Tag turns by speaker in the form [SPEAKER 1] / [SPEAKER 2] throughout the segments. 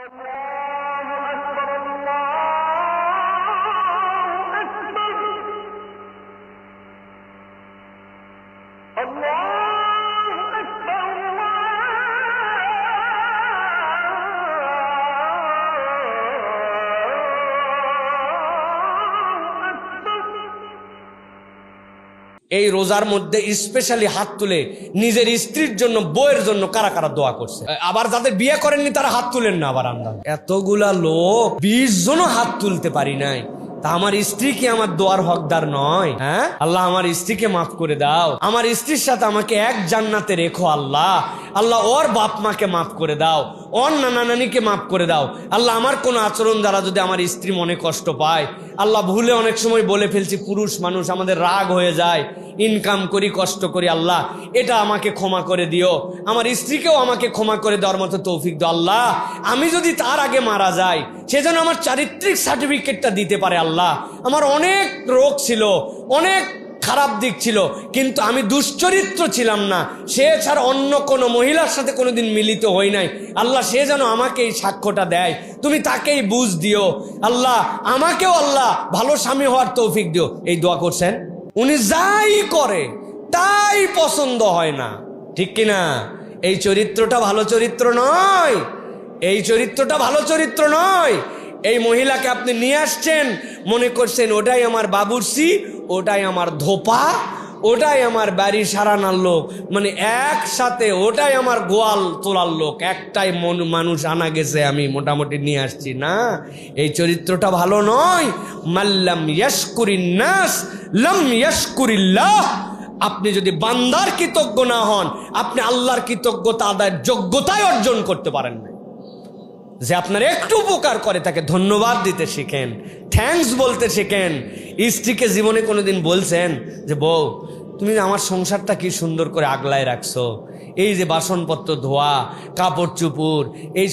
[SPEAKER 1] এই রোজার মধ্যে স্পেশালি হাত তুলে নিজের স্ত্রীর জন্য, বউয়ের জন্য কারা কারা দোয়া করছে? আবার যাদের বিয়ে করেননি তারা হাত তুলেন না। আবার আমরা এতগুলা লোক 20 জনও হাত তুলতে পারি নাই। তা আমার স্ত্রী কি আমার দোয়ার হকদার নয়? হ্যাঁ, আল্লাহ আমার স্ত্রীকে মাফ করে দাও, আমার স্ত্রীর সাথে আমাকে এক জান্নাতে রেখো আল্লাহ। আল্লাহ ওর বাপ মাকে মাফ করে দাও, ওর নানা নানিকে মাফ করে দাও আল্লাহ। আমার কোনো আচরণ দ্বারা যদি আমার স্ত্রী মনে কষ্ট পায় আল্লাহ, ভুলে অনেক সময় বলে ফেলছি, পুরুষ মানুষ আমাদের রাগ হয়ে যায়, ইনকাম করি কষ্ট করি, আল্লাহ এটা আমাকে ক্ষমা করে দিও, আমার স্ত্রীকেও আমাকে ক্ষমা করে দেওয়ার মতো তৌফিক দাও আল্লাহ। আমি যদি তার আগে মারা যাই সেজন্য আমার চারিত্রিক সার্টিফিকেটটা দিতে পারে আল্লাহ। আমার অনেক রোগ ছিল, অনেক খারাপ দিক ছিল, কিন্তু আমি দুশ্চরিত্র ছিলাম না, সে ছাড়া অন্য কোনো মহিলার সাথে কোনোদিন মিলিত হই নাই আল্লাহ। সে যেন আমাকে এই সাক্ষ্যটা দেয়, তুমি তাকেই বুঝ দিও আল্লাহ, আমাকেও আল্লাহ ভালো স্বামী হওয়ার তৌফিক দিও। এই দোয়া করছেন। উনি যাই করে তাই পছন্দ হয় না, ঠিক কিনা? এই চরিত্রটা ভালো চরিত্র নয়, এই চরিত্রটা ভালো চরিত্র নয়। এই মহিলাকে আপনি নিয়ে আসছেন, মনে করছেন ওটাই আমার বাবুর্চি, ওটাই আমার ধোপা, ওটাই আমার বাড়ি সারানোর লোক, মানে একসাথে ওটাই আমার গোয়াল তোলার লোক, একটাই মানুষ আনা গেছে, আমি মোটামুটি নিয়ে আসছি না। এই চরিত্রটা ভালো নয়। মাল্লাম ইয়াশকুরিন নাস লাম ইয়াশকুরিল্লাহ। আপনি যদি বান্দার কৃতজ্ঞ না হন, আপনি আল্লাহর কৃতজ্ঞতা আদায়ের যোগ্যতাই অর্জন করতে পারেন না। যে আপনার একটু উপকার করে তাকে ধন্যবাদ দিতে শিখেন, থ্যাঙ্কস বলতে শিখেন। স্ত্রীকে জীবনে কোনোদিন বলছেন যে বউ তুমি আমার সংসারটা কি সুন্দর করে আগলায় রাখছো, এই যে বাসনপত্র ধোয়া, কাপড় চুপুর, এই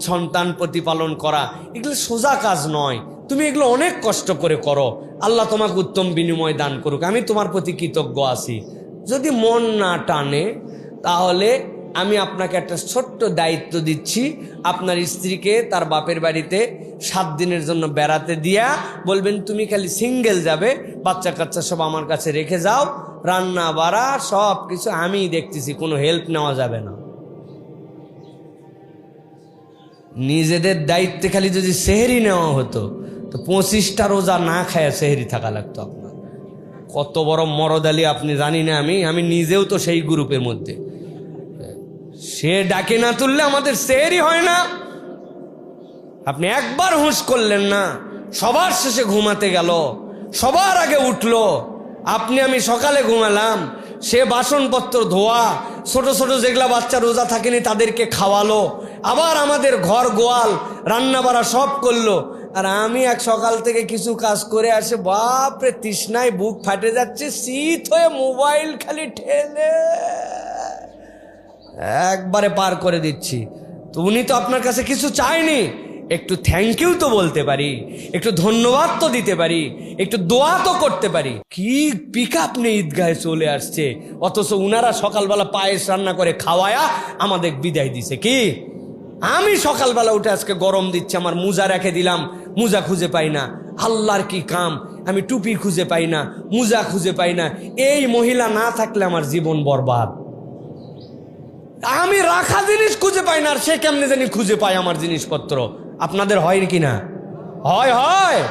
[SPEAKER 1] সন্তান প্রতিপালন করা, এগুলো সোজা কাজ নয়, তুমি এগুলো অনেক কষ্ট করে করো, আল্লাহ তোমাকে উত্তম বিনিময় দান করুক, আমি তোমার প্রতি কৃতজ্ঞ আছি। যদি মন না টানে তাহলে আমি আপনাকে একটা ছোট্ট দায়িত্ব দিচ্ছি, আপনার স্ত্রীকে তার বাপের বাড়িতে 7 দিনের জন্য বেড়াতে দিয়া বলবেন তুমি খালি সিঙ্গেল যাবে, বাচ্চা কাচ্চা সব আমার কাছে রেখে যাও, রান্না বাড়া সব কিছু আমি দেখতেছি, কোনো হেল্প নেওয়া যাবে না। নিজেদের দায়িত্বে খালি যদি সেহরি নেওয়া হতো তো 25টা রোজা না খায় সেহরি থাকা লাগতো আপনার। কত বড় মরদালি আপনি জানি না, আমি নিজেও তো সেই গ্রুপের মধ্যে। সে ডাকে না তুললে আমাদের সেহরি হয় না। আপনি একবার হুঁশ করলেন না, সবার শেষে ঘুমাতে গেল, সবার আগে উঠলো, আপনি আমি সকালে ঘুমালাম, সে বাসনপত্র ধোয়া, ছোট ছোট যেগুলা বাচ্চা রোজা থাকেনি তাদেরকে খাওয়ালো, আবার আমাদের ঘর গোয়াল রান্না বাড়া সব করলো, আর আমি এক সকাল থেকে কিছু কাজ করে আসে বাপরে তৃষ্ণায় বুক ফাটে যাচ্ছে, শীত হয়ে মোবাইল খালি ঠেলে একবারে পার করে দিচ্ছি। তো উনি তো আপনার কাছে কিছু চায়নি, একটু থ্যাংক ইউ তো বলতে পারি, একটু ধন্যবাদ তো দিতে পারি, একটু দোয়া তো করতে পারি। কি পিক আপ নিয়ে ঈদগাহে চলে আসছে, অথচ উনারা সকালবেলা পায়েস রান্না করে খাওয়ায়া আমাদের বিদায় দিছে। কি আমি সকালবেলা উঠে আজকে গরম দিচ্ছে, আমার মোজা রেখে দিলাম, মোজা খুঁজে পাই না, আল্লাহর কি কাম, আমি টুপি খুঁজে পাই না, মোজা খুঁজে পাই না। এই মহিলা না থাকলে আমার জীবন বরবাদ। আমি রাখা জিনিস খুঁজে পাই না, আর সে কেমনে জানি খুঁজে পায় আমার জিনিসপত্র। আপনাদের হয় কি না? হয়।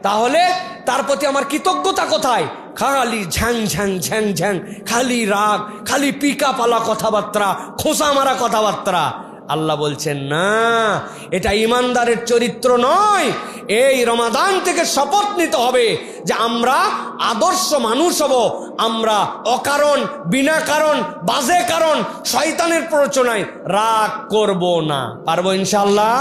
[SPEAKER 1] তাহলে তার প্রতি আমার কৃতজ্ঞতা কোথায়? খালি ঝ্যাং ঝ্যাং ঝ্যাং ঝ্যাং, খালি রাগ, খালি পিকা পালা কথাবার্তা, খোসা মারা কথাবার্তা। আল্লাহ বলছেন না, এটা ইমানদারের চরিত্র নয়। এই রমাদান থেকে শপথ নিতে হবে যে আমরা আদর্শ মানুষ হব, আমরা অকারণ, বিনা কারণ, বাজে কারণ, শয়তানের প্ররোচনায় রাগ করব না। পারবো ইনশাআল্লাহ।